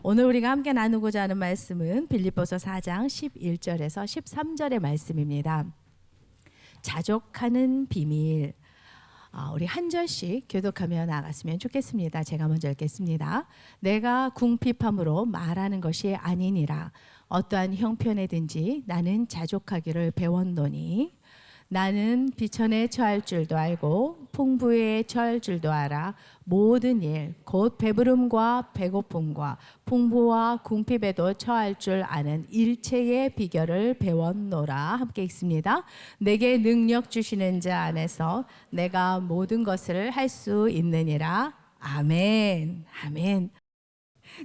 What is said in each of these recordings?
오늘 우리가 함께 나누고자 하는 말씀은 빌립보서 4장 11절에서 13절의 말씀입니다. 자족하는 비밀. 우리 한 절씩 교독하며 나갔으면 좋겠습니다. 제가 먼저 읽겠습니다. 내가 궁핍함으로 말하는 것이 아니니라. 어떠한 형편에든지 나는 자족하기를 배웠노니 나는 비천에 처할 줄도 알고 풍부에 처할 줄도 알아. 모든 일 곧 배부름과 배고픔과 풍부와 궁핍에도 처할 줄 아는 일체의 비결을 배웠노라. 함께 읽습니다. 내게 능력 주시는 자 안에서 내가 모든 것을 할 수 있느니라. 아멘. 아멘.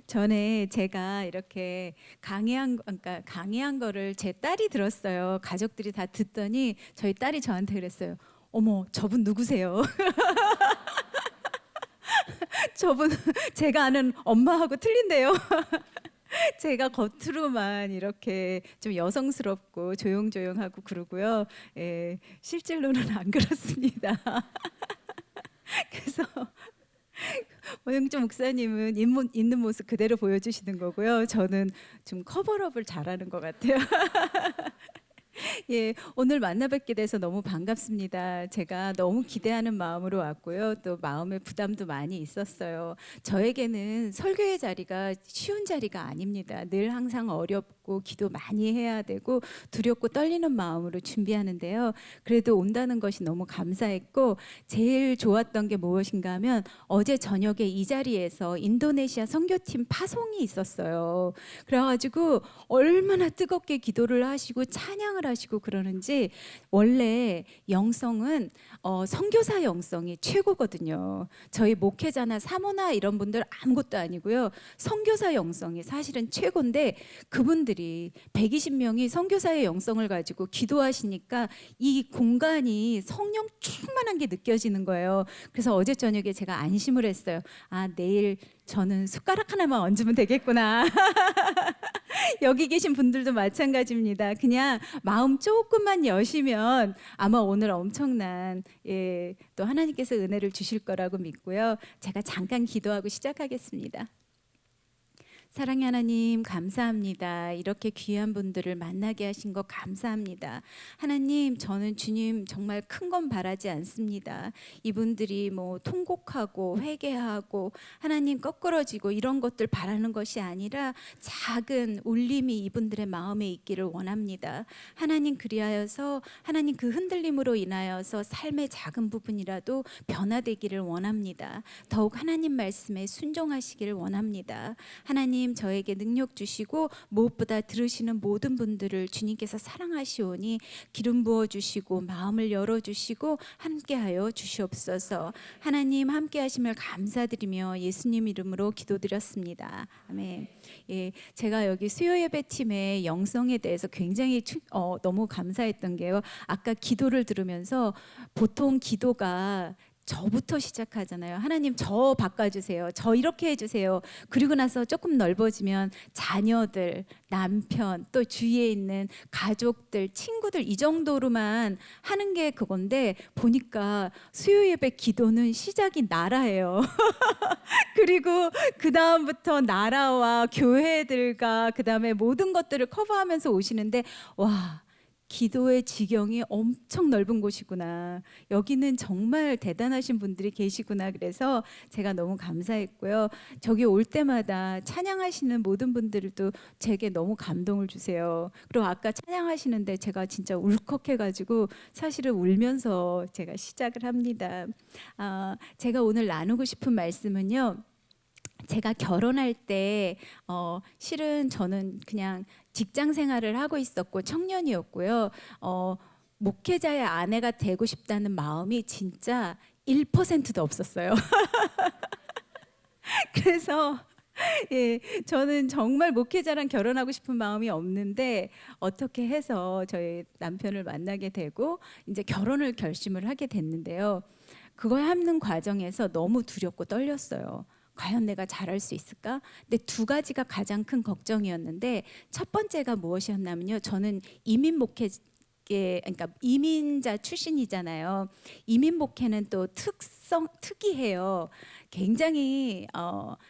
전에 제가 이렇게 강의한 거를 제 딸이 들었어요. 가족들이 다 듣더니 저희 딸이 저한테 그랬어요. 어머, 저분 누구세요? 저분 제가 아는 엄마하고 틀린데요. 제가 겉으로만 이렇게 좀 여성스럽고 조용조용하고 그러고요. 실제로는 안 그렇습니다. 그래서 원영주 목사님은 있는 모습 그대로 보여주시는 거고요. 저는 좀 커버업을 잘하는 것 같아요. 예, 오늘 만나 뵙게 돼서 너무 반갑습니다. 제가 너무 기대하는 마음으로 왔고요. 또 마음의 부담도 많이 있었어요. 저에게는 설교의 자리가 쉬운 자리가 아닙니다. 늘 항상 어렵고 기도 많이 해야 되고 두렵고 떨리는 마음으로 준비하는데요. 그래도 온다는 것이 너무 감사했고 제일 좋았던 게 무엇인가 하면 어제 저녁에 이 자리에서 인도네시아 선교팀 파송이 있었어요. 그래가지고 얼마나 뜨겁게 기도를 하시고 찬양을 하시고 그러는지 원래 영성은 선교사 영성이 최고거든요. 저희 목회자나 사모나 이런 분들 아무것도 아니고요. 선교사 영성이 사실은 최고인데 그분들이 120명이 선교사의 영성을 가지고 기도하시니까 이 공간이 성령 충만한 게 느껴지는 거예요. 그래서 어제 저녁에 제가 안심을 했어요. 아, 내일 저는 숟가락 하나만 얹으면 되겠구나. 여기 계신 분들도 마찬가지입니다. 그냥 마음 조금만 여시면 아마 오늘 엄청난 또 하나님께서 은혜를 주실 거라고 믿고요. 제가 잠깐 기도하고 시작하겠습니다. 사랑의 하나님 감사합니다. 이렇게 귀한 분들을 만나게 하신 거 감사합니다. 하나님, 저는 주님 정말 큰 건 바라지 않습니다. 이분들이 뭐 통곡하고 회개하고 하나님 거꾸러지고 이런 것들 바라는 것이 아니라 작은 울림이 이분들의 마음에 있기를 원합니다. 하나님, 그리하여서 하나님 그 흔들림으로 인하여서 삶의 작은 부분이라도 변화되기를 원합니다. 더욱 하나님 말씀에 순종하시기를 원합니다. 하나님, 저에게 능력 주시고 무엇보다 들으시는 모든 분들을 주님께서 사랑하시오니 기름 부어 주시고 마음을 열어 주시고 함께하여 주시옵소서. 하나님, 함께 하심을 감사드리며 예수님 이름으로 기도드렸습니다. 아멘. 예, 제가 여기 수요 예배 팀의 영성에 대해서 굉장히 너무 감사했던 게요. 아까 기도를 들으면서 보통 기도가 저부터 시작하잖아요. 하나님, 저 바꿔주세요. 저 이렇게 해주세요. 그리고 나서 조금 넓어지면 자녀들, 남편, 또 주위에 있는 가족들, 친구들 이 정도로만 하는 게 그건데 보니까 수요 예배 기도는 시작이 나라예요. 그리고 그 다음부터 나라와 교회들과 그 다음에 모든 것들을 커버하면서 오시는데 와, 기도의 지경이 엄청 넓은 곳이구나. 여기는 정말 대단하신 분들이 계시구나. 그래서 제가 너무 감사했고요. 저기 올 때마다 찬양하시는 모든 분들도 제게 너무 감동을 주세요. 그리고 아까 찬양하시는데 제가 진짜 울컥해가지고 사실은 울면서 제가 시작을 합니다. 제가 오늘 나누고 싶은 말씀은요. 제가 결혼할 때 실은 저는 그냥 직장 생활을 하고 있었고 청년이었고요. 목회자의 아내가 되고 싶다는 마음이 진짜 1%도 없었어요. 그래서 예, 저는 정말 목회자랑 결혼하고 싶은 마음이 없는데 어떻게 해서 저희 남편을 만나게 되고 이제 결혼을 결심을 하게 됐는데요. 그걸 하는 과정에서 너무 두렵고 떨렸어요. 과연 내가 잘할 수 있을까? 근데 두 가지가 가장 큰 걱정이었는데 첫 번째가 무엇이었냐면요. 저는 이민 목회 그러니까 이민자 출신이잖아요. 이민 목회는 또 특이해요. 굉장히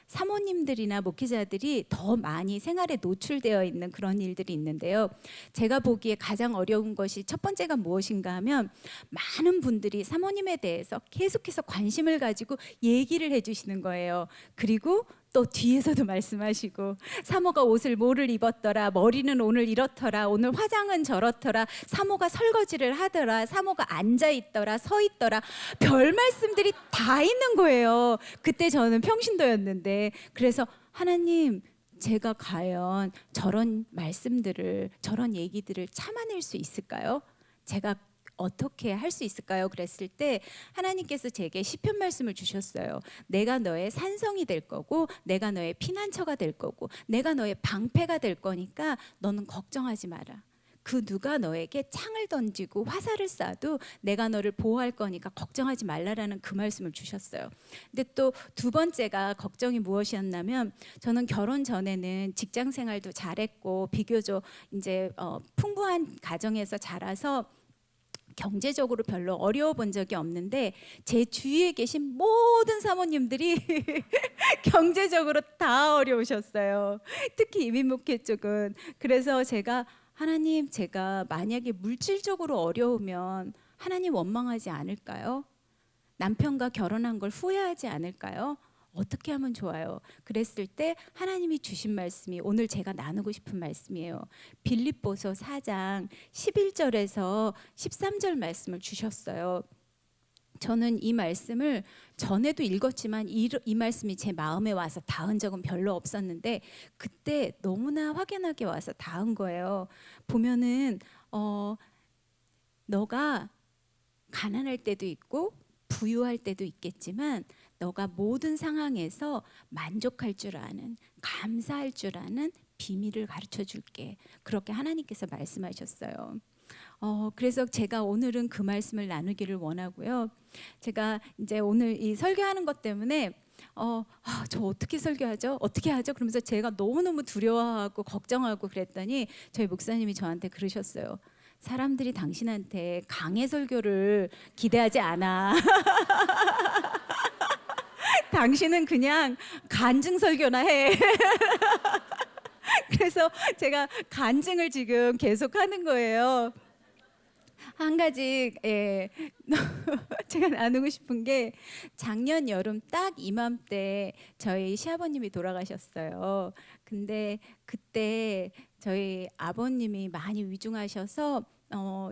사모님들이나 목회자들이 더 많이 생활에 노출되어 있는 그런 일들이 있는데요. 제가 보기에 가장 어려운 것이 첫 번째가 무엇인가 하면 많은 분들이 사모님에 대해서 계속해서 관심을 가지고 얘기를 해주시는 거예요. 그리고 또 뒤에서도 말씀하시고 사모가 옷을 뭐를 입었더라, 머리는 오늘 이렇더라, 오늘 화장은 저렇더라, 사모가 설거지를 하더라, 사모가 앉아 있더라, 서 있더라, 별 말씀들이 다 있는 거예요. 그때 저는 평신도였는데, 그래서 하나님, 제가 과연 저런 말씀들을, 저런 얘기들을 참아낼 수 있을까요? 제가 어떻게 할 수 있을까요? 그랬을 때 하나님께서 제게 시편 말씀을 주셨어요. 내가 너의 산성이 될 거고, 내가 너의 피난처가 될 거고, 내가 너의 방패가 될 거니까 너는 걱정하지 마라. 그 누가 너에게 창을 던지고 화살을 쏴도 내가 너를 보호할 거니까 걱정하지 말라라는 그 말씀을 주셨어요. 근데 또 두 번째가 걱정이 무엇이었냐면, 저는 결혼 전에는 직장 생활도 잘했고 비교적 이제 풍부한 가정에서 자라서 경제적으로 별로 어려워 본 적이 없는데, 제 주위에 계신 모든 사모님들이 경제적으로 다 어려우셨어요. 특히 이민목회 쪽은. 그래서 제가 하나님, 제가 만약에 물질적으로 어려우면 하나님 원망하지 않을까요? 남편과 결혼한 걸 후회하지 않을까요? 어떻게 하면 좋아요? 그랬을 때 하나님이 주신 말씀이 오늘 제가 나누고 싶은 말씀이에요. 빌립보서 4장 11절에서 13절 말씀을 주셨어요. 저는 이 말씀을 전에도 읽었지만 이 말씀이 제 마음에 와서 닿은 적은 별로 없었는데, 그때 너무나 확연하게 와서 닿은 거예요. 보면은 너가 가난할 때도 있고 부유할 때도 있겠지만, 너가 모든 상황에서 만족할 줄 아는, 감사할 줄 아는 비밀을 가르쳐 줄게. 그렇게 하나님께서 말씀하셨어요. 그래서 제가 오늘은 그 말씀을 나누기를 원하고요. 제가 이제 오늘 이 설교하는 것 때문에 저 어떻게 설교하죠? 어떻게 하죠? 그러면서 제가 너무너무 두려워하고 걱정하고 그랬더니 저희 목사님이 저한테 그러셨어요. 사람들이 당신한테 강해 설교를 기대하지 않아. 당신은 그냥 간증 설교나 해. 그래서 제가 간증을 지금 계속 하는 거예요. 한 가지 제가 나누고 싶은 게, 작년 여름 딱 이맘때 저희 시아버님이 돌아가셨어요. 근데 그때 저희 아버님이 많이 위중하셔서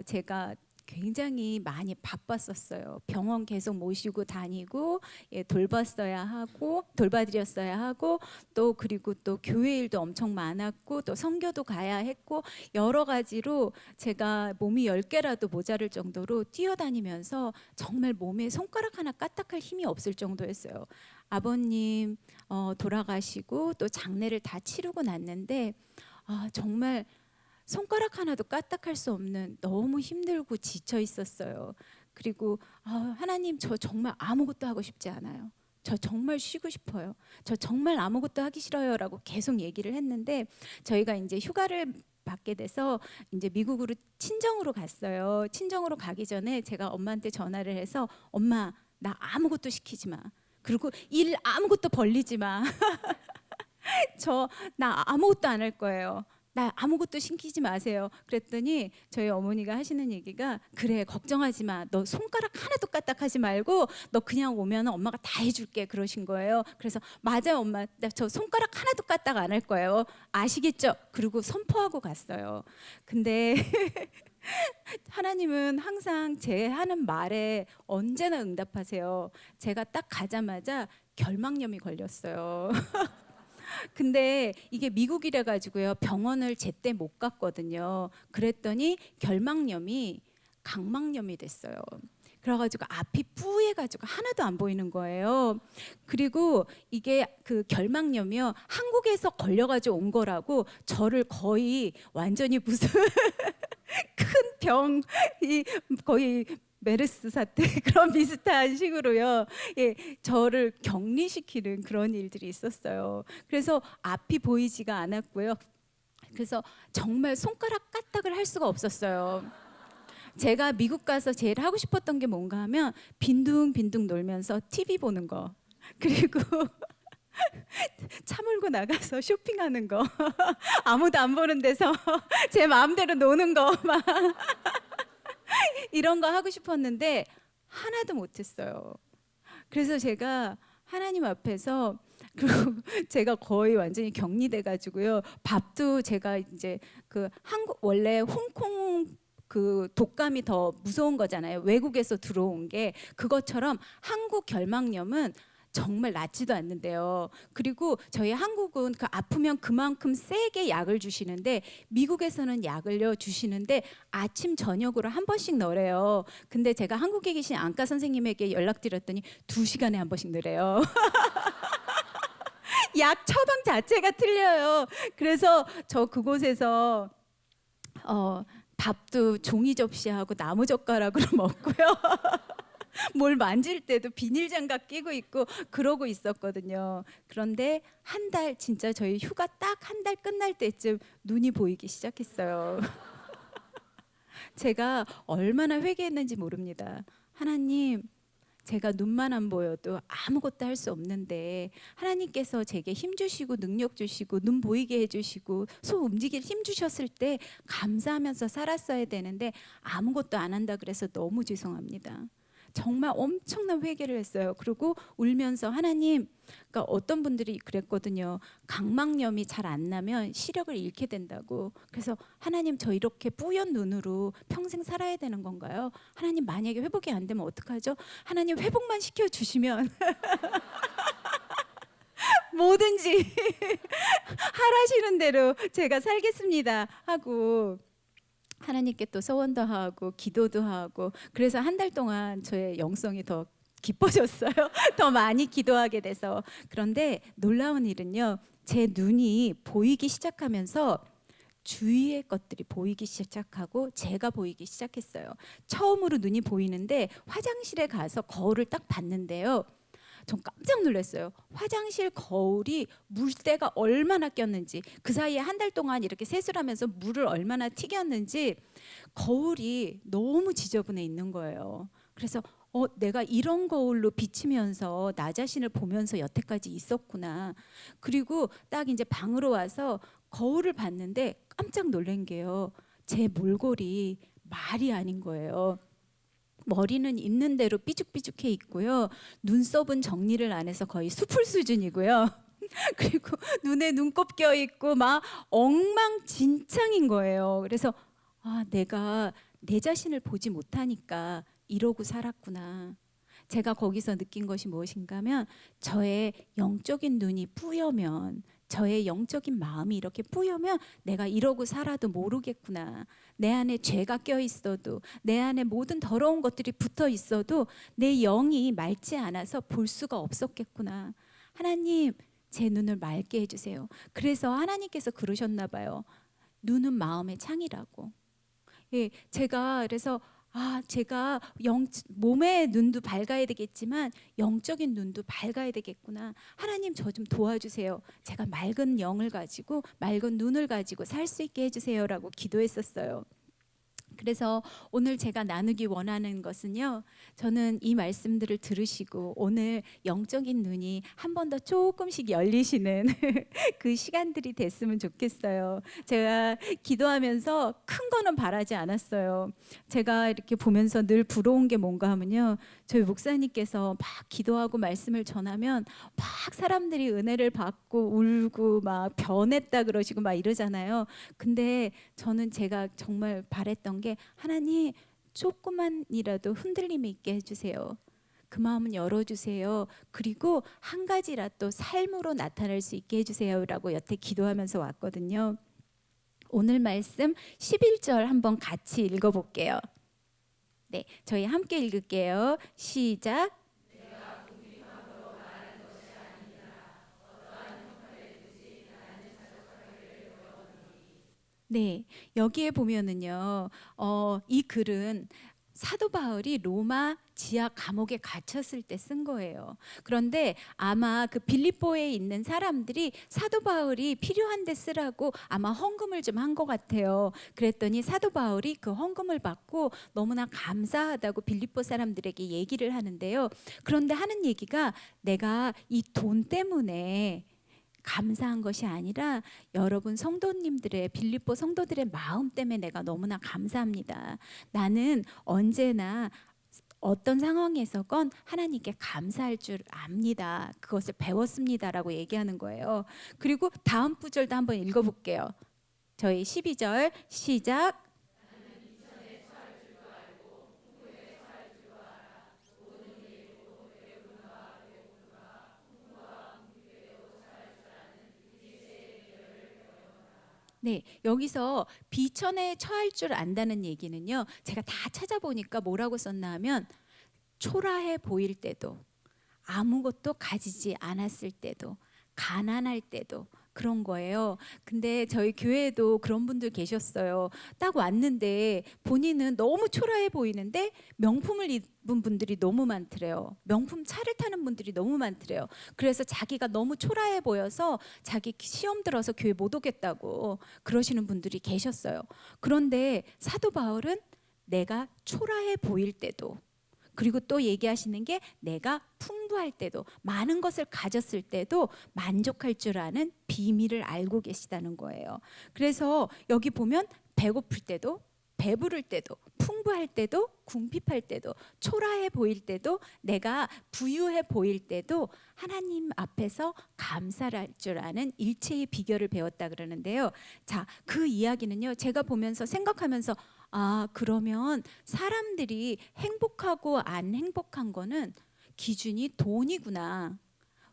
제가 굉장히 많이 바빴었어요. 병원 계속 모시고 다니고 돌봤어야 하고 돌봐드렸어야 하고, 또 그리고 또 교회 일도 엄청 많았고, 또 선교도 가야 했고, 여러 가지로 제가 몸이 10개라도 모자랄 정도로 뛰어다니면서 정말 몸에 손가락 하나 까딱할 힘이 없을 정도였어요. 아버님 돌아가시고 또 장례를 다 치르고 났는데 정말 손가락 하나도 까딱할 수 없는, 너무 힘들고 지쳐 있었어요. 그리고 하나님, 저 정말 아무것도 하고 싶지 않아요. 저 정말 쉬고 싶어요. 저 정말 아무것도 하기 싫어요라고 계속 얘기를 했는데, 저희가 이제 휴가를 받게 돼서 이제 미국으로 친정으로 갔어요. 친정으로 가기 전에 제가 엄마한테 전화를 해서, 엄마, 나 아무것도 시키지 마. 그리고 일 아무것도 벌리지 마. 나 아무것도 안 할 거예요. 나 아무것도 신기지 마세요. 그랬더니 저희 어머니가 하시는 얘기가, 그래, 걱정하지 마. 너 손가락 하나도 까딱하지 말고 너 그냥 오면 엄마가 다 해줄게. 그러신 거예요. 그래서 맞아요, 엄마. 나 저 손가락 하나도 까딱 안 할 거예요. 아시겠죠? 그리고 선포하고 갔어요. 근데 하나님은 항상 제 하는 말에 언제나 응답하세요. 제가 딱 가자마자 결막염이 걸렸어요. 근데 이게 미국이라 가지고요, 병원을 제때 못 갔거든요. 그랬더니 결막염이 각막염이 됐어요. 그래가지고 앞이 뿌해가지고 하나도 안 보이는 거예요. 그리고 이게 그 결막염이요, 한국에서 걸려가지고 온 거라고 저를 거의 완전히 무슨 큰 병이 거의 메르스 사태 그런 비슷한 식으로요, 저를 격리시키는 그런 일들이 있었어요. 그래서 앞이 보이지가 않았고요. 그래서 정말 손가락 까딱을 할 수가 없었어요. 제가 미국 가서 제일 하고 싶었던 게 뭔가 하면 빈둥빈둥 놀면서 TV 보는 거. 그리고 차 몰고 나가서 쇼핑하는 거. 아무도 안 보는 데서 제 마음대로 노는 거 막 이런 거 하고 싶었는데 하나도 못했어요. 그래서 제가 하나님 앞에서 그리고 제가 거의 완전히 격리돼 가지고요. 밥도 제가 이제 그 한국 원래 홍콩 그 독감이 더 무서운 거잖아요. 외국에서 들어온 게 그것처럼 한국 결막염은 정말 낫지도 않는데요. 그리고 저희 한국은 그 아프면 그만큼 세게 약을 주시는데 미국에서는 약을요 주시는데 아침 저녁으로 한 번씩 넣으래요. 근데 제가 한국에 계신 안과 선생님에게 연락드렸더니 2시간에 한 번씩 넣으래요. 약 처방 자체가 틀려요. 그래서 저 그곳에서 밥도 종이 접시하고 나무 젓가락으로 먹고요. 뭘 만질 때도 비닐 장갑 끼고 있고 그러고 있었거든요. 그런데 한 달 진짜 저희 휴가 딱 한 달 끝날 때쯤 눈이 보이기 시작했어요. 제가 얼마나 회개했는지 모릅니다. 하나님, 제가 눈만 안 보여도 아무것도 할 수 없는데 하나님께서 제게 힘 주시고 능력 주시고 눈 보이게 해주시고 손 움직일 힘 주셨을 때 감사하면서 살았어야 되는데 아무것도 안 한다 그래서 너무 죄송합니다. 정말 엄청난 회개를 했어요. 그리고 울면서 하나님, 그러니까 어떤 분들이 그랬거든요. 각막염이 잘 안 나면 시력을 잃게 된다고. 그래서 하나님, 저 이렇게 뿌연 눈으로 평생 살아야 되는 건가요? 하나님, 만약에 회복이 안 되면 어떡하죠? 하나님, 회복만 시켜주시면 뭐든지 하라시는 대로 제가 살겠습니다 하고 하나님께 또 소원도 하고 기도도 하고 그래서 한 달 동안 저의 영성이 더 깊어졌어요. 더 많이 기도하게 돼서. 그런데 놀라운 일은요. 제 눈이 보이기 시작하면서 주위의 것들이 보이기 시작하고 제가 보이기 시작했어요. 처음으로 눈이 보이는데 화장실에 가서 거울을 딱 봤는데요. 전 깜짝 놀랐어요. 화장실 거울이 물때가 얼마나 꼈는지 그 사이에 한 달 동안 이렇게 세수를 하면서 물을 얼마나 튀겼는지 거울이 너무 지저분해 있는 거예요. 그래서 내가 이런 거울로 비치면서 나 자신을 보면서 여태까지 있었구나. 그리고 딱 이제 방으로 와서 거울을 봤는데 깜짝 놀란 게요. 제 몰골이 말이 아닌 거예요. 머리는 있는 대로 삐죽삐죽해 있고요. 눈썹은 정리를 안 해서 거의 수풀 수준이고요. 그리고 눈에 눈곱 껴 있고 막 엉망진창인 거예요. 그래서 내가 내 자신을 보지 못하니까 이러고 살았구나. 제가 거기서 느낀 것이 무엇인가 하면 저의 영적인 눈이 뿌여면 저의 영적인 마음이 이렇게 뿌여면 내가 이러고 살아도 모르겠구나. 내 안에 죄가 껴 있어도 내 안에 모든 더러운 것들이 붙어 있어도 내 영이 맑지 않아서 볼 수가 없었겠구나. 하나님, 제 눈을 맑게 해주세요. 그래서 하나님께서 그러셨나 봐요. 눈은 마음의 창이라고. 예, 제가 그래서 제가 몸의 눈도 밝아야 되겠지만 영적인 눈도 밝아야 되겠구나. 하나님, 저 좀 도와주세요. 제가 맑은 영을 가지고 맑은 눈을 가지고 살 수 있게 해주세요라고 기도했었어요. 그래서 오늘 제가 나누기 원하는 것은요. 저는 이 말씀들을 들으시고 오늘 영적인 눈이 한 번 더 조금씩 열리시는 그 시간들이 됐으면 좋겠어요. 제가 기도하면서 큰 거는 바라지 않았어요. 제가 이렇게 보면서 늘 부러운 게 뭔가 하면요. 저희 목사님께서 막 기도하고 말씀을 전하면 막 사람들이 은혜를 받고 울고 막 변했다 그러시고 막 이러잖아요. 근데 저는 제가 정말 바랬던 게 하나님, 조금만이라도 흔들림이 있게 해주세요. 그 마음은 열어주세요. 그리고 한 가지라도 삶으로 나타날 수 있게 해주세요라고 여태 기도하면서 왔거든요. 오늘 말씀 11절 한번 같이 읽어볼게요. 네, 저희 함께 읽을게요. 시작. 네, 여기에 보면은요, 이 글은 사도 바울이 로마 지하 감옥에 갇혔을 때 쓴 거예요. 그런데 아마 그 빌립보에 있는 사람들이 사도 바울이 필요한 데 쓰라고 아마 헌금을 좀 한 것 같아요. 그랬더니 사도 바울이 그 헌금을 받고 너무나 감사하다고 빌립보 사람들에게 얘기를 하는데요. 그런데 하는 얘기가 내가 이 돈 때문에 감사한 것이 아니라 여러분 성도님들의 빌립보 성도들의 마음 때문에 내가 너무나 감사합니다. 나는 언제나 어떤 상황에서건 하나님께 감사할 줄 압니다. 그것을 배웠습니다라고 얘기하는 거예요. 그리고 다음 구절도 한번 읽어볼게요. 저희 12절 시작. 네, 여기서 비천에 처할 줄 안다는 얘기는요. 제가 다 찾아보니까 뭐라고 썼나 하면 초라해 보일 때도, 아무것도 가지지 않았을 때도, 가난할 때도 그런 거예요. 근데 저희 교회에도 그런 분들 계셨어요. 딱 왔는데 본인은 너무 초라해 보이는데 명품을 입은 분들이 너무 많더래요. 명품 차를 타는 분들이 너무 많더래요. 그래서 자기가 너무 초라해 보여서 자기 시험 들어서 교회 못 오겠다고 그러시는 분들이 계셨어요. 그런데 사도 바울은 내가 초라해 보일 때도, 그리고 또 얘기하시는 게 내가 풍부할 때도, 많은 것을 가졌을 때도 만족할 줄 아는 비밀을 알고 계시다는 거예요. 그래서 여기 보면 배고플 때도, 배부를 때도, 풍부할 때도, 궁핍할 때도, 초라해 보일 때도, 내가 부유해 보일 때도 하나님 앞에서 감사를 할 줄 아는 일체의 비결을 배웠다 그러는데요. 자, 그 이야기는요, 제가 보면서 생각하면서 아, 그러면 사람들이 행복하고 안 행복한 거는 기준이 돈이구나.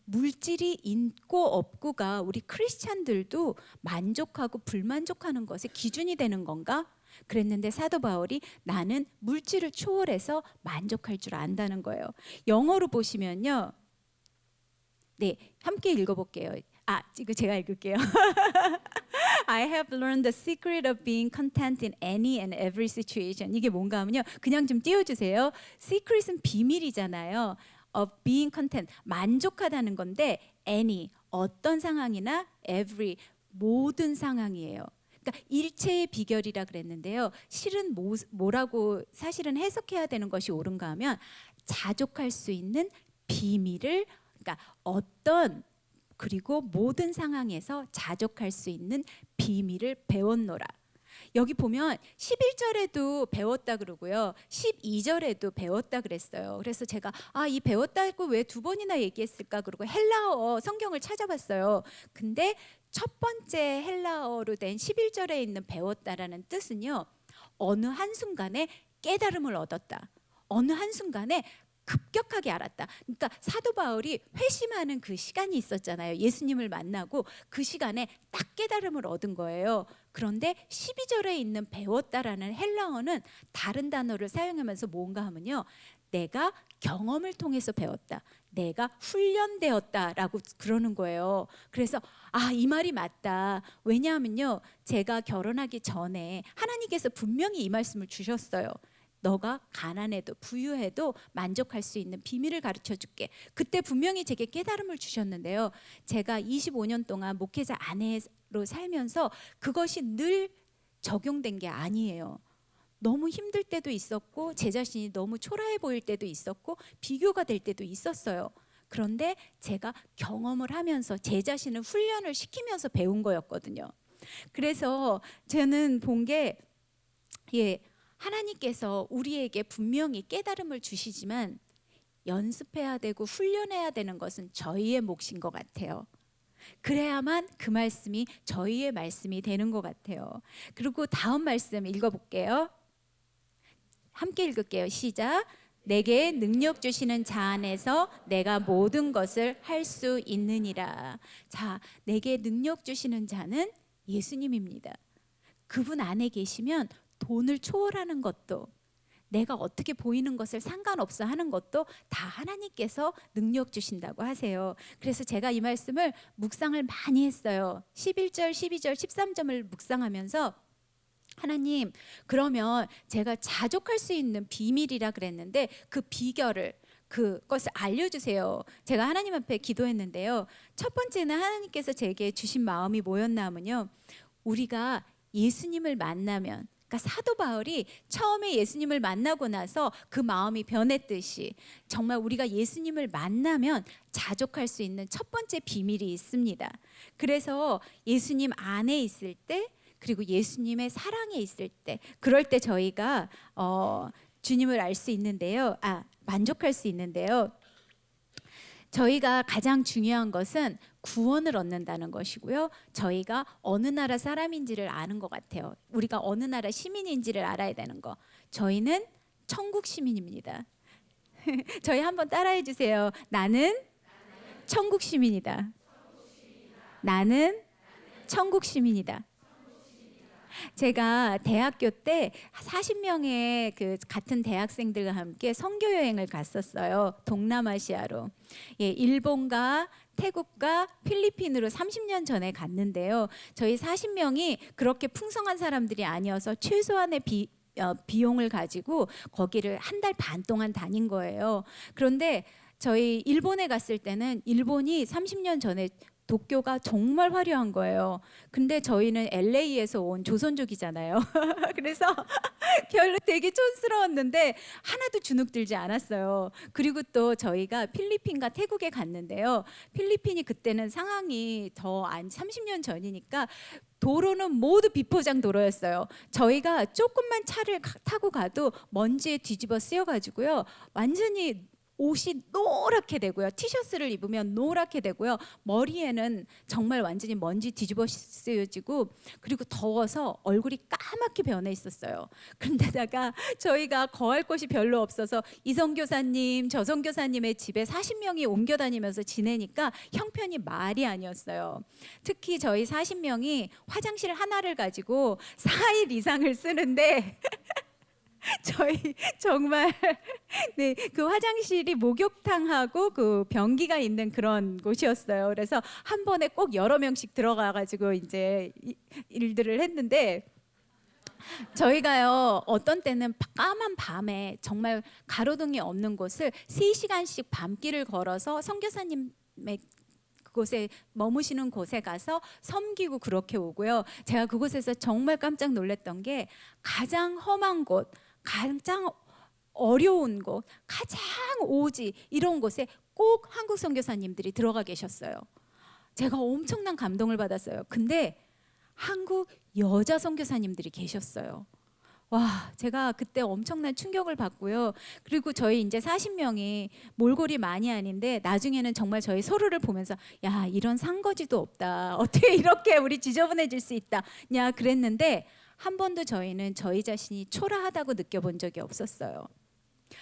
물질이 있고 없고가 우리 크리스찬들도 만족하고 불만족하는 것의 기준이 되는 건가? 그랬는데 사도 바울이 나는 물질을 초월해서 만족할 줄 안다는 거예요. 영어로 보시면요. 네, 함께 읽어볼게요. 아, 이거 제가 읽을게요. I have learned the secret of being content in any and every situation. 이게 뭔가 하면요. 그냥 좀 띄워주세요. Secret은 비밀이잖아요. Of being content, 만족하다는 건데 any, 어떤 상황이나 every, 모든 상황이에요. 그러니까 일체의 비결이라 그랬는데요. 실은 뭐라고 사실은 해석해야 되는 것이 옳은가 하면 자족할 수 있는 비밀을, 그러니까 어떤 그리고 모든 상황에서 자족할 수 있는 비밀을 배웠노라. 여기 보면 11절에도 배웠다 그러고요. 12절에도 배웠다 그랬어요. 그래서 제가 이 배웠다고 왜 두 번이나 얘기했을까? 그러고 헬라어 성경을 찾아봤어요. 근데 첫 번째 헬라어로 된 11절에 있는 배웠다라는 뜻은요. 어느 한순간에 깨달음을 얻었다. 어느 한순간에 급격하게 알았다. 그러니까 사도 바울이 회심하는 그 시간이 있었잖아요. 예수님을 만나고 그 시간에 딱 깨달음을 얻은 거예요. 그런데 12절에 있는 배웠다라는 헬라어는 다른 단어를 사용하면서 뭔가 하면요. 내가 경험을 통해서 배웠다. 내가 훈련되었다라고 그러는 거예요. 그래서 이 말이 맞다. 왜냐하면요. 제가 결혼하기 전에 하나님께서 분명히 이 말씀을 주셨어요. 너가 가난해도 부유해도 만족할 수 있는 비밀을 가르쳐 줄게. 그때 분명히 제게 깨달음을 주셨는데요. 제가 25년 동안 목회자 아내로 살면서 그것이 늘 적용된 게 아니에요. 너무 힘들 때도 있었고 제 자신이 너무 초라해 보일 때도 있었고 비교가 될 때도 있었어요. 그런데 제가 경험을 하면서 제 자신을 훈련을 시키면서 배운 거였거든요. 그래서 저는 본 게 하나님께서 우리에게 분명히 깨달음을 주시지만 연습해야 되고 훈련해야 되는 것은 저희의 몫인 것 같아요. 그래야만 그 말씀이 저희의 말씀이 되는 것 같아요. 그리고 다음 말씀 읽어볼게요. 함께 읽을게요. 시작. 내게 능력 주시는 자 안에서 내가 모든 것을 할 수 있느니라. 자, 내게 능력 주시는 자는 예수님입니다. 그분 안에 계시면 돈을 초월하는 것도, 내가 어떻게 보이는 것을 상관없어 하는 것도 다 하나님께서 능력 주신다고 하세요. 그래서 제가 이 말씀을 묵상을 많이 했어요. 11절, 12절, 13점을 묵상하면서 하나님, 그러면 제가 자족할 수 있는 비밀이라 그랬는데 그 비결을 그것을 알려주세요. 제가 하나님 앞에 기도했는데요. 첫 번째는 하나님께서 제게 주신 마음이 뭐였나 하면요, 우리가 예수님을 만나면, 그러니까 사도 바울이 처음에 예수님을 만나고 나서 그 마음이 변했듯이 정말 우리가 예수님을 만나면 자족할 수 있는 첫 번째 비밀이 있습니다. 그래서 예수님 안에 있을 때, 그리고 예수님의 사랑에 있을 때, 그럴 때 저희가 주님을 알 수 있는데요. 만족할 수 있는데요. 저희가 가장 중요한 것은 구원을 얻는다는 것이고요. 저희가 어느 나라 사람인지를 아는 것 같아요. 우리가 어느 나라 시민인지를 알아야 되는 거. 저희는 천국 시민입니다. 저희 한번 따라해 주세요. 나는 천국 시민이다. 나는 천국 시민이다. 제가 대학교 때 40명의 그 같은 대학생들과 함께 선교 여행을 갔었어요. 동남아시아로. 예, 일본과 태국과 필리핀으로 30년 전에 갔는데요. 저희 40명이 그렇게 풍성한 사람들이 아니어서 최소한의 비용을 가지고 거기를 한 달 반 동안 다닌 거예요. 그런데 저희 일본에 갔을 때는 일본이 30년 전에 도쿄가 정말 화려한 거예요. 근데 저희는 LA에서 온 조선족이잖아요. 그래서 별로 되게 촌스러웠는데 하나도 주눅들지 않았어요. 그리고 또 저희가 필리핀과 태국에 갔는데요. 필리핀이 그때는 상황이 더 30년 전이니까 도로는 모두 비포장 도로였어요. 저희가 조금만 차를 타고 가도 먼지에 뒤집어 쓰여가지고요. 완전히 옷이 노랗게 되고요. 티셔츠를 입으면 노랗게 되고요. 머리에는 정말 완전히 먼지 뒤집어 쓰여지고, 그리고 더워서 얼굴이 까맣게 변해 있었어요. 그런데다가 저희가 거할 곳이 별로 없어서 이 선교사님 저 선교사님의 집에 40명이 옮겨 다니면서 지내니까 형편이 말이 아니었어요. 특히 저희 40명이 화장실 하나를 가지고 4일 이상을 쓰는데 저희 정말 네, 그 화장실이 목욕탕하고 그 변기가 있는 그런 곳이었어요. 그래서 한 번에 꼭 여러 명씩 들어가 가지고 이제 일들을 했는데, 저희가요 어떤 때는 까만 밤에 정말 가로등이 없는 곳을 3시간씩 밤길을 걸어서 선교사님의 그곳에 머무시는 곳에 가서 섬기고 그렇게 오고요. 제가 그곳에서 정말 깜짝 놀랐던 게, 가장 험한 곳, 가장 어려운 곳, 가장 오지 이런 곳에 꼭 한국 선교사님들이 들어가 계셨어요. 제가 엄청난 감동을 받았어요. 근데 한국 여자 선교사님들이 계셨어요. 와, 제가 그때 엄청난 충격을 받고요. 그리고 저희 이제 40명이 몰골이 많이 아닌데 나중에는 정말 저희 서로를 보면서, 야, 이런 상거지도 없다. 어떻게 이렇게 우리 지저분해질 수 있다냐 그랬는데, 한 번도 저희는 저희 자신이 초라하다고 느껴본 적이 없었어요.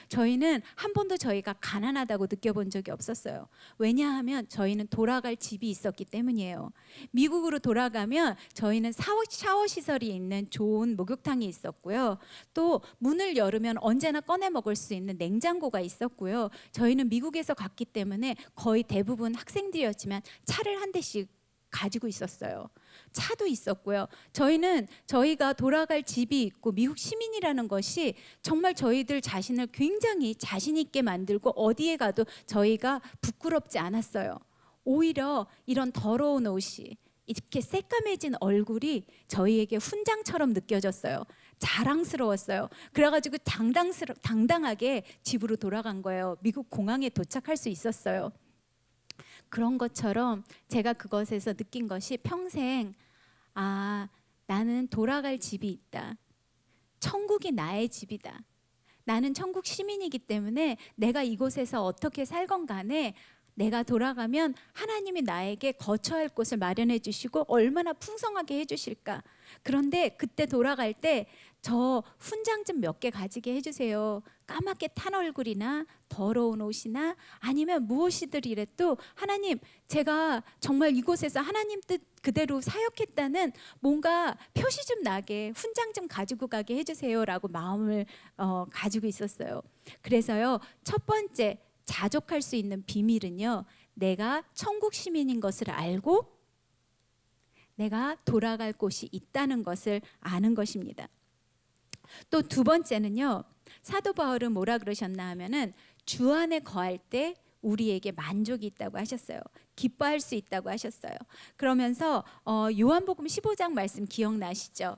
저희는 한 번도 저희가 가난하다고 느껴본 적이 없었어요. 왜냐하면 저희는 돌아갈 집이 있었기 때문이에요. 미국으로 돌아가면 저희는 샤워 시설이 있는 좋은 목욕탕이 있었고요. 또 문을 열으면 언제나 꺼내 먹을 수 있는 냉장고가 있었고요. 저희는 미국에서 갔기 때문에 거의 대부분 학생들이었지만 차를 한 대씩 가지고 있었어요. 차도 있었고요. 저희는 저희가 돌아갈 집이 있고 미국 시민이라는 것이 정말 저희들 자신을 굉장히 자신 있게 만들고 어디에 가도 저희가 부끄럽지 않았어요. 오히려 이런 더러운 옷이, 이렇게 새까매진 얼굴이 저희에게 훈장처럼 느껴졌어요. 자랑스러웠어요. 그래가지고 당당하게 집으로 돌아간 거예요. 미국 공항에 도착할 수 있었어요. 그런 것처럼 제가 그것에서 느낀 것이, 평생 나는 돌아갈 집이 있다. 천국이 나의 집이다. 나는 천국 시민이기 때문에 내가 이곳에서 어떻게 살건 간에 내가 돌아가면 하나님이 나에게 거처할 곳을 마련해 주시고 얼마나 풍성하게 해 주실까. 그런데 그때 돌아갈 때 저 훈장 좀 몇 개 가지게 해주세요. 까맣게 탄 얼굴이나 더러운 옷이나 아니면 무엇이들이라도, 하나님, 제가 정말 이곳에서 하나님 뜻 그대로 사역했다는 뭔가 표시 좀 나게, 훈장 좀 가지고 가게 해주세요라고 마음을 가지고 있었어요. 그래서요, 첫 번째 자족할 수 있는 비밀은요, 내가 천국 시민인 것을 알고 내가 돌아갈 곳이 있다는 것을 아는 것입니다. 또 두 번째는요. 사도 바울은 뭐라 그러셨나 하면은 주 안에 거할 때 우리에게 만족이 있다고 하셨어요. 기뻐할 수 있다고 하셨어요. 그러면서 요한복음 15장 말씀 기억나시죠?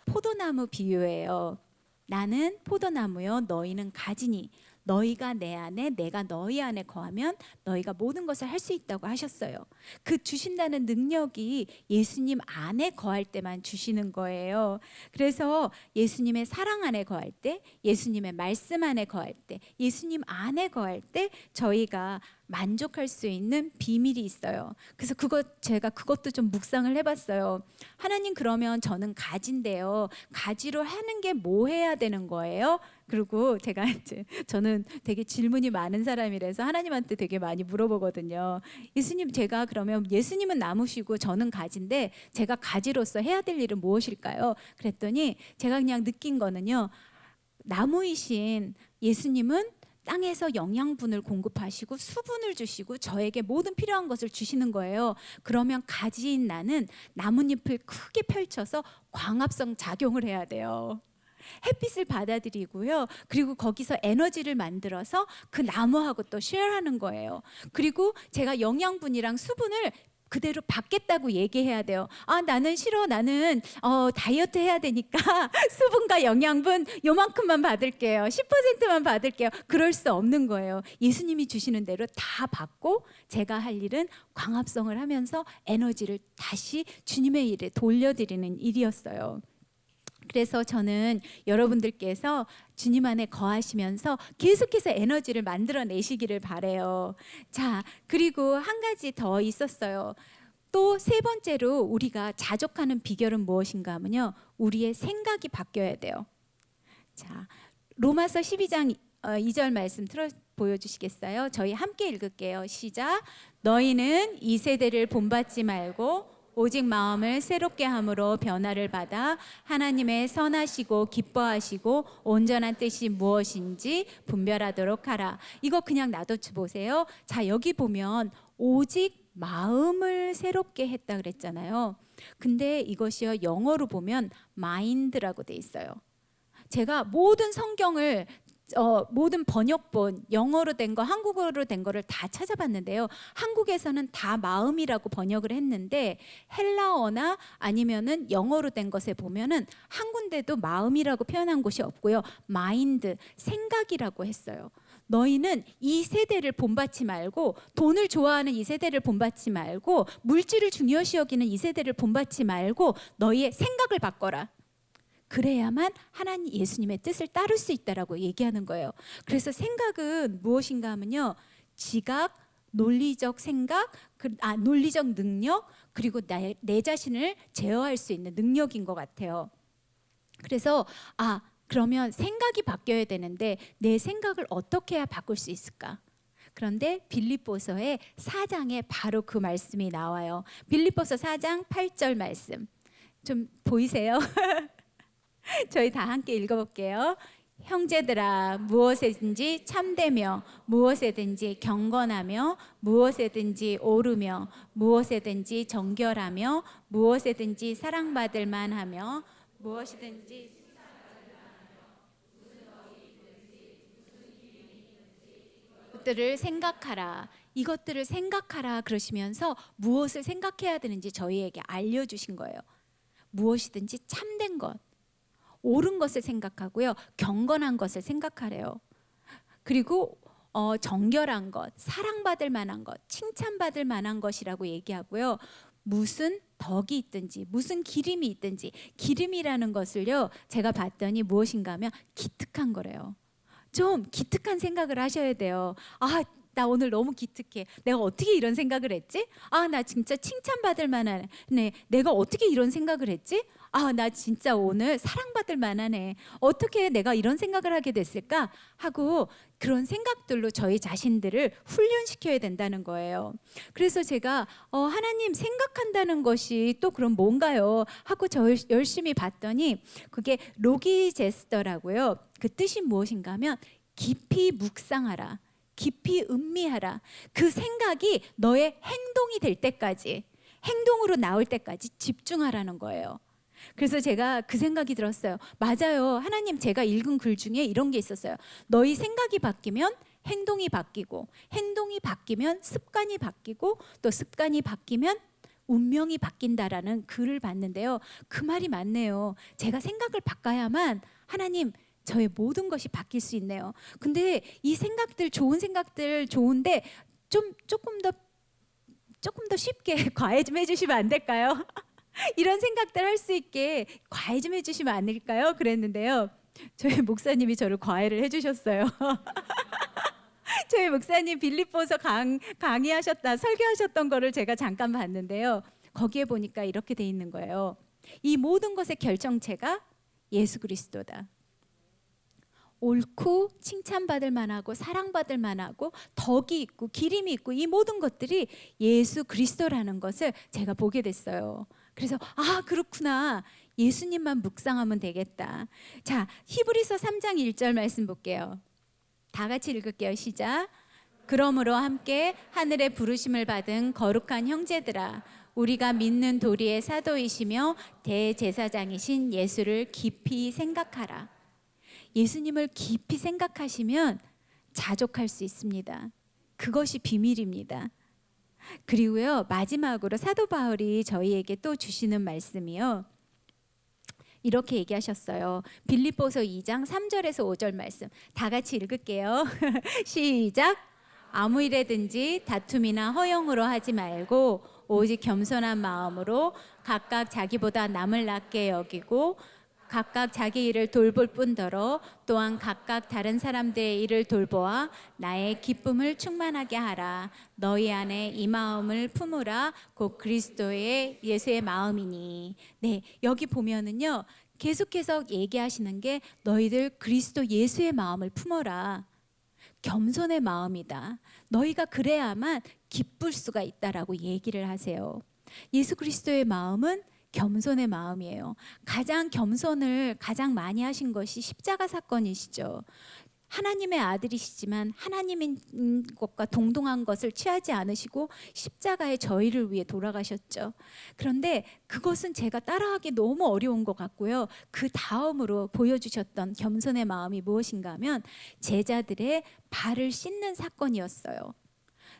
포도나무 비유예요. 나는 포도나무요 너희는 가지니 너희가 내 안에 내가 너희 안에 거하면 너희가 모든 것을 할 수 있다고 하셨어요. 그 주신다는 능력이 예수님 안에 거할 때만 주시는 거예요. 그래서 예수님의 사랑 안에 거할 때, 예수님의 말씀 안에 거할 때, 예수님 안에 거할 때 저희가 만족할 수 있는 비밀이 있어요. 그래서 제가 그것도 좀 묵상을 해봤어요. 하나님, 그러면 저는 가지인데요. 가지로 하는 게 뭐 해야 되는 거예요? 그리고 제가 이제 저는 되게 질문이 많은 사람이라서 하나님한테 되게 많이 물어보거든요. 예수님, 제가 그러면 예수님은 나무시고 저는 가지인데 제가 가지로서 해야 될 일은 무엇일까요? 그랬더니 제가 그냥 느낀 거는요. 나무이신 예수님은 땅에서 영양분을 공급하시고 수분을 주시고 저에게 모든 필요한 것을 주시는 거예요. 그러면 가지인 나는 나뭇잎을 크게 펼쳐서 광합성 작용을 해야 돼요. 햇빛을 받아들이고요. 그리고 거기서 에너지를 만들어서 그 나무하고 또 쉐어하는 거예요. 그리고 제가 영양분이랑 수분을 그대로 받겠다고 얘기해야 돼요. 아, 나는 싫어. 나는 다이어트 해야 되니까 수분과 영양분 요만큼만 받을게요. 10%만 받을게요. 그럴 수 없는 거예요. 예수님이 주시는 대로 다 받고 제가 할 일은 광합성을 하면서 에너지를 다시 주님의 일에 돌려드리는 일이었어요. 그래서 저는 여러분들께서 주님 안에 거하시면서 계속해서 에너지를 만들어내시기를 바라요. 자, 그리고 한 가지 더 있었어요. 또 세 번째로 우리가 자족하는 비결은 무엇인가 하면요. 우리의 생각이 바뀌어야 돼요. 자, 로마서 12장 2절 말씀 보여주시겠어요? 저희 함께 읽을게요. 시작. 너희는 이 세대를 본받지 말고 오직 마음을 새롭게 함으로 변화를 받아 하나님의 선하시고 기뻐하시고 온전한 뜻이 무엇인지 분별하도록 하라. 이거 그냥 놔둬보세요. 자, 여기 보면 오직 마음을 새롭게 했다 그랬잖아요. 근데 이것이요, 영어로 보면 mind라고 돼 있어요. 제가 모든 성경을 모든 번역본, 영어로 된 거, 한국어로 된 거를 다 찾아봤는데요. 한국에서는 다 마음이라고 번역을 했는데 헬라어나 아니면은 영어로 된 것에 보면은 한 군데도 마음이라고 표현한 곳이 없고요. 마인드, 생각이라고 했어요. 너희는 이 세대를 본받지 말고, 돈을 좋아하는 이 세대를 본받지 말고, 물질을 중요시 여기는 이 세대를 본받지 말고 너희의 생각을 바꿔라. 그래야만 하나님 예수님의 뜻을 따를 수 있다라고 얘기하는 거예요. 그래서 생각은 무엇인가 하면요, 지각, 논리적 생각, 논리적 능력, 그리고 내 자신을 제어할 수 있는 능력인 것 같아요. 그래서 그러면 생각이 바뀌어야 되는데 내 생각을 어떻게 해야 바꿀 수 있을까? 그런데 빌립보서의 4장에 바로 그 말씀이 나와요. 빌립보서 4장 8절 말씀 좀 보이세요? 저희 다 함께 읽어볼게요. 형제들아, 무엇에든지 참되며 무엇에든지 경건하며 무엇에든지 옳으며 무엇에든지 정결하며 무엇에든지 사랑받을 만하며 무엇이든지 것들을 생각하라. 이것들을 생각하라 그러시면서 무엇을 생각해야 되는지 저희에게 알려주신 거예요. 무엇이든지 참된 것, 옳은 것을 생각하고요, 경건한 것을 생각하래요. 그리고 정결한 것, 사랑받을 만한 것, 칭찬받을 만한 것이라고 얘기하고요. 무슨 덕이 있든지 무슨 기름이 있든지, 기름이라는 것을요 제가 봤더니 무엇인가 하면 기특한 거래요. 좀 기특한 생각을 하셔야 돼요. 나 오늘 너무 기특해. 내가 어떻게 이런 생각을 했지? 나 진짜 칭찬받을 만하네. 내가 어떻게 이런 생각을 했지? 나 진짜 오늘 사랑받을 만하네. 어떻게 내가 이런 생각을 하게 됐을까? 하고 그런 생각들로 저희 자신들을 훈련시켜야 된다는 거예요. 그래서 제가 하나님, 생각한다는 것이 또 그럼 뭔가요? 하고 저 열심히 봤더니 그게 로기제스터라고요. 그 뜻이 무엇인가 하면 깊이 묵상하라, 깊이 음미하라. 그 생각이 너의 행동이 될 때까지, 행동으로 나올 때까지 집중하라는 거예요. 그래서 제가 그 생각이 들었어요. 맞아요. 하나님, 제가 읽은 글 중에 이런 게 있었어요. 너희 생각이 바뀌면 행동이 바뀌고, 행동이 바뀌면 습관이 바뀌고, 또 습관이 바뀌면 운명이 바뀐다라는 글을 봤는데요. 그 말이 맞네요. 제가 생각을 바꿔야만 하나님, 저의 모든 것이 바뀔 수 있네요. 근데 이 생각들, 좋은 생각들 좋은데 조금 더 쉽게 과외 좀 해주시면 안 될까요? 이런 생각들 할 수 있게 과외 좀 해주시면 안 될까요? 그랬는데요. 저희 목사님이 저를 과외를 해주셨어요. 저희 목사님 빌립보서 강의하셨다, 설교하셨던 거를 제가 잠깐 봤는데요. 거기에 보니까 이렇게 돼 있는 거예요. 이 모든 것의 결정체가 예수 그리스도다. 옳고 칭찬받을 만하고 사랑받을 만하고 덕이 있고 기림이 있고 이 모든 것들이 예수 그리스도라는 것을 제가 보게 됐어요. 그래서 그렇구나. 예수님만 묵상하면 되겠다. 자, 히브리서 3장 1절 말씀 볼게요. 다 같이 읽을게요. 시작. 그러므로 함께 하늘의 부르심을 받은 거룩한 형제들아, 우리가 믿는 도리의 사도이시며 대제사장이신 예수를 깊이 생각하라. 예수님을 깊이 생각하시면 자족할 수 있습니다. 그것이 비밀입니다. 그리고요, 마지막으로 사도 바울이 저희에게 또 주시는 말씀이요, 이렇게 얘기하셨어요. 빌립보서 2장 3절에서 5절 말씀 다 같이 읽을게요. 시작. 아무 일에든지 다툼이나 허영으로 하지 말고 오직 겸손한 마음으로 각각 자기보다 남을 낮게 여기고 각각 자기 일을 돌볼 뿐더러 또한 각각 다른 사람들의 일을 돌보아 나의 기쁨을 충만하게 하라. 너희 안에 이 마음을 품으라. 곧 그리스도의 예수의 마음이니. 네, 여기 보면은요, 계속해서 얘기하시는 게 너희들 그리스도 예수의 마음을 품어라. 겸손의 마음이다. 너희가 그래야만 기쁠 수가 있다라고 얘기를 하세요. 예수 그리스도의 마음은 겸손의 마음이에요. 가장 겸손을 가장 많이 하신 것이 십자가 사건이시죠. 하나님의 아들이시지만 하나님인 것과 동등한 것을 취하지 않으시고 십자가에 저희를 위해 돌아가셨죠. 그런데 그것은 제가 따라하기 너무 어려운 것 같고요. 그 다음으로 보여주셨던 겸손의 마음이 무엇인가 하면 제자들의 발을 씻는 사건이었어요.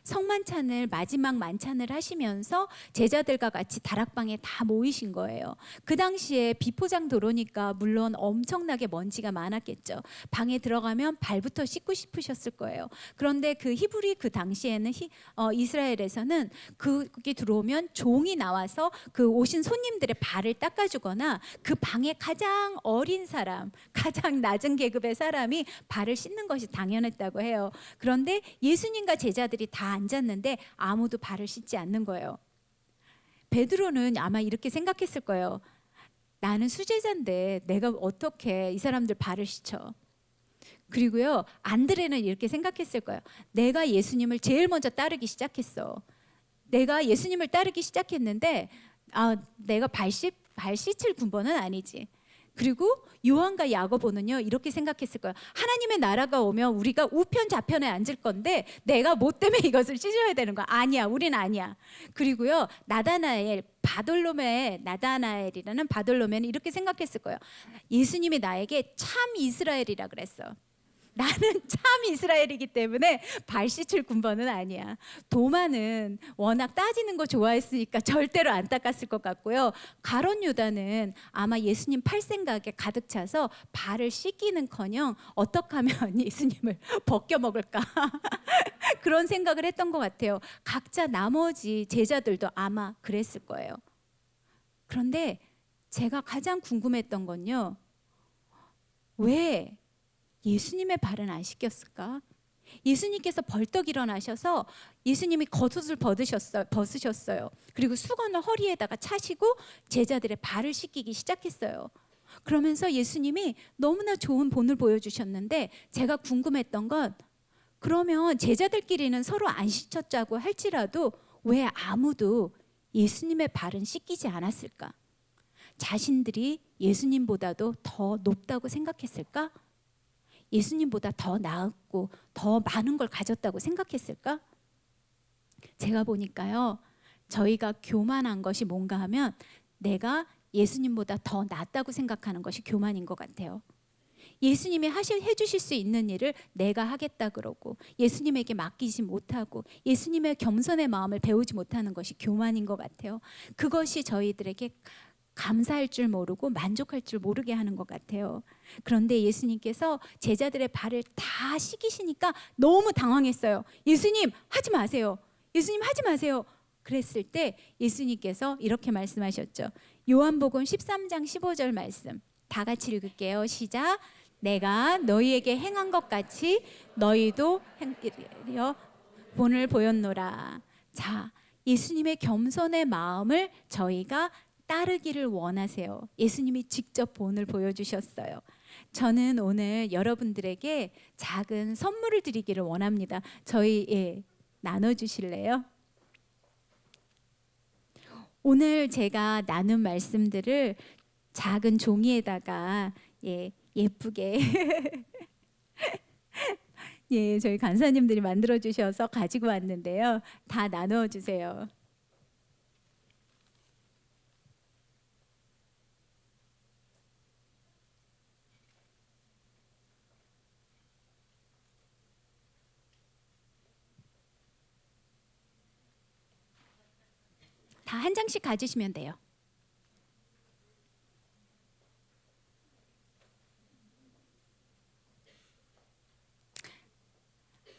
성만찬을 마지막 만찬을 하시면서 제자들과 같이 다락방에 다 모이신 거예요. 그 당시에 비포장 도로니까 물론 엄청나게 먼지가 많았겠죠. 방에 들어가면 발부터 씻고 싶으셨을 거예요. 그런데 그 히브리 그 당시에는 이스라엘에서는 그게 들어오면 종이 나와서 그 오신 손님들의 발을 닦아주거나 그 방에 가장 어린 사람, 가장 낮은 계급의 사람이 발을 씻는 것이 당연했다고 해요. 그런데 예수님과 제자들이 다 앉았는데 아무도 발을 씻지 않는 거예요. 베드로는 아마 이렇게 생각했을 거예요. 나는 수제자인데 내가 어떻게 이 사람들 발을 씻어? 그리고요, 안드레는 이렇게 생각했을 거예요. 내가 예수님을 제일 먼저 따르기 시작했어. 내가 예수님을 따르기 시작했는데 내가 발 씻을 군번은 아니지. 그리고 요한과 야고보는요, 이렇게 생각했을 거예요. 하나님의 나라가 오면 우리가 우편 좌편에 앉을 건데 내가 뭐 때문에 이것을 찢어야 되는 거야? 아니야, 우린 아니야. 그리고요, 나다나엘이라는 바돌로메는 이렇게 생각했을 거예요. 예수님이 나에게 참 이스라엘이라 그랬어. 나는 참 이스라엘이기 때문에 발 씻을 군번은 아니야. 도마는 워낙 따지는 거 좋아했으니까 절대로 안 닦았을 것 같고요. 가룟 유다는 아마 예수님 팔 생각에 가득 차서 발을 씻기는커녕 어떻게 하면 예수님을 벗겨 먹을까 그런 생각을 했던 것 같아요. 각자 나머지 제자들도 아마 그랬을 거예요. 그런데 제가 가장 궁금했던 건요, 왜 예수님의 발은 안 씻겼을까? 예수님께서 벌떡 일어나셔서 예수님이 겉옷을 벗으셨어요. 그리고 수건을 허리에다가 차시고 제자들의 발을 씻기기 시작했어요. 그러면서 예수님이 너무나 좋은 본을 보여주셨는데 제가 궁금했던 건, 그러면 제자들끼리는 서로 안 씻었자고 할지라도 왜 아무도 예수님의 발은 씻기지 않았을까? 자신들이 예수님보다도 더 높다고 생각했을까? 예수님보다 더 나았고 더 많은 걸 가졌다고 생각했을까? 제가 보니까요, 저희가 교만한 것이 뭔가 하면 내가 예수님보다 더 낫다고 생각하는 것이 교만인 것 같아요. 예수님이 해주실 수 있는 일을 내가 하겠다 그러고 예수님에게 맡기지 못하고 예수님의 겸손의 마음을 배우지 못하는 것이 교만인 것 같아요. 그것이 저희들에게 감사할 줄 모르고 만족할 줄 모르게 하는 것 같아요. 그런데 예수님께서 제자들의 발을 다 씻기시니까 너무 당황했어요. 예수님 하지 마세요. 예수님 하지 마세요. 그랬을 때 예수님께서 이렇게 말씀하셨죠. 요한복음 13장 15절 말씀 다 같이 읽을게요. 시작. 내가 너희에게 행한 것 같이 너희도 행하려 본을 보였노라. 자, 예수님의 겸손의 마음을 저희가 따르기를 원하세요. 예수님이 직접 본을 보여주셨어요. 저는 오늘 여러분들에게 작은 선물을 드리기를 원합니다. 저희 나눠주실래요? 오늘 제가 나눈 말씀들을 작은 종이에다가 예쁘게 저희 간사님들이 만들어 주셔서 가지고 왔는데요. 다 나누어 주세요. 다 한 장씩 가지시면 돼요.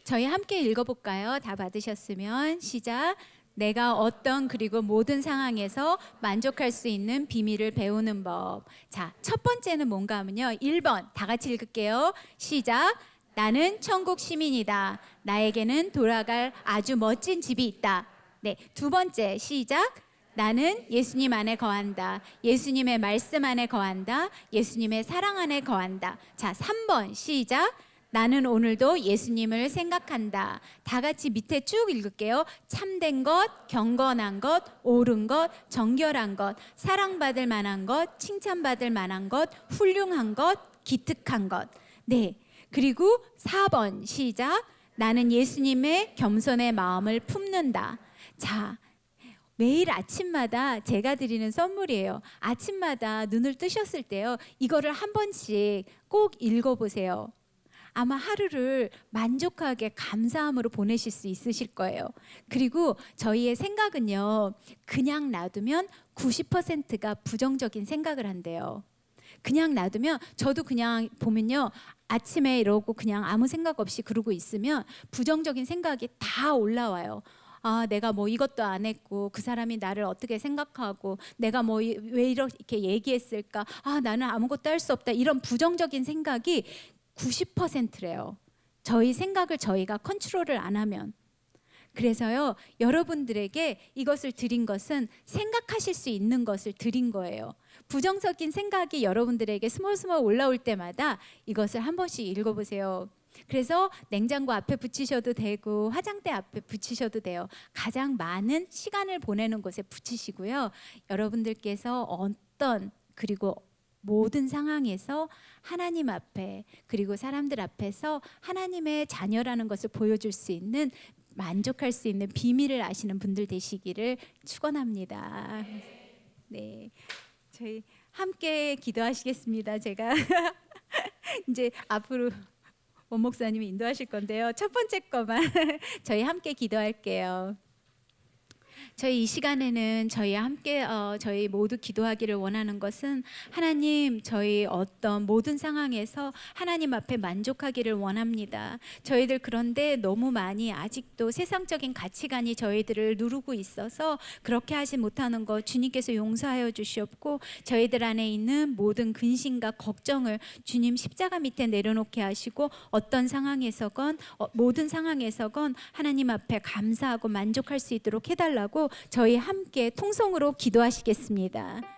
저희 함께 읽어볼까요? 다 받으셨으면 시작. 내가 어떤 그리고 모든 상황에서 만족할 수 있는 비밀을 배우는 법. 자, 첫 번째는 뭔가 하면요. 1번 다 같이 읽을게요. 시작. 나는 천국 시민이다. 나에게는 돌아갈 아주 멋진 집이 있다. 네, 두 번째 시작. 나는 예수님 안에 거한다. 예수님의 말씀 안에 거한다. 예수님의 사랑 안에 거한다. 자, 3번 시작. 나는 오늘도 예수님을 생각한다. 다 같이 밑에 쭉 읽을게요. 참된 것, 경건한 것, 옳은 것, 정결한 것, 사랑받을 만한 것, 칭찬받을 만한 것, 훌륭한 것, 기특한 것. 네. 그리고 4번 시작. 나는 예수님의 겸손의 마음을 품는다. 자, 매일 아침마다 제가 드리는 선물이에요. 아침마다 눈을 뜨셨을 때요. 이거를 한 번씩 꼭 읽어보세요. 아마 하루를 만족하게 감사함으로 보내실 수 있으실 거예요. 그리고 저희의 생각은요. 그냥 놔두면 90%가 부정적인 생각을 한대요. 그냥 놔두면 저도 그냥 보면요. 아침에 이러고 그냥 아무 생각 없이 그러고 있으면 부정적인 생각이 다 올라와요. 아, 내가 뭐 이것도 안 했고 그 사람이 나를 어떻게 생각하고 내가 뭐 왜 이렇게 얘기했을까? 아, 나는 아무것도 할 수 없다. 이런 부정적인 생각이 90%래요. 저희 생각을 저희가 컨트롤을 안 하면. 그래서요, 여러분들에게 이것을 드린 것은 생각하실 수 있는 것을 드린 거예요. 부정적인 생각이 여러분들에게 스멀스멀 올라올 때마다 이것을 한 번씩 읽어보세요. 그래서 냉장고 앞에 붙이셔도 되고 화장대 앞에 붙이셔도 돼요. 가장 많은 시간을 보내는 곳에 붙이시고요. 여러분들께서 어떤 그리고 모든 상황에서 하나님 앞에 그리고 사람들 앞에서 하나님의 자녀라는 것을 보여줄 수 있는 만족할 수 있는 비밀을 아시는 분들 되시기를 축원합니다. 네, 저희 함께 기도하시겠습니다. 제가 이제 앞으로 원 목사님이 인도하실 건데요. 첫 번째 거만 저희 함께 기도할게요. 저희 이 시간에는 저희 함께 저희 모두 기도하기를 원하는 것은 하나님 저희 어떤 모든 상황에서 하나님 앞에 만족하기를 원합니다. 저희들 그런데 너무 많이 아직도 세상적인 가치관이 저희들을 누르고 있어서 그렇게 하지 못하는 것 주님께서 용서하여 주시옵고 저희들 안에 있는 모든 근심과 걱정을 주님 십자가 밑에 내려놓게 하시고 어떤 상황에서건 모든 상황에서건 하나님 앞에 감사하고 만족할 수 있도록 해달라고 저희 함께 통성으로 기도하시겠습니다.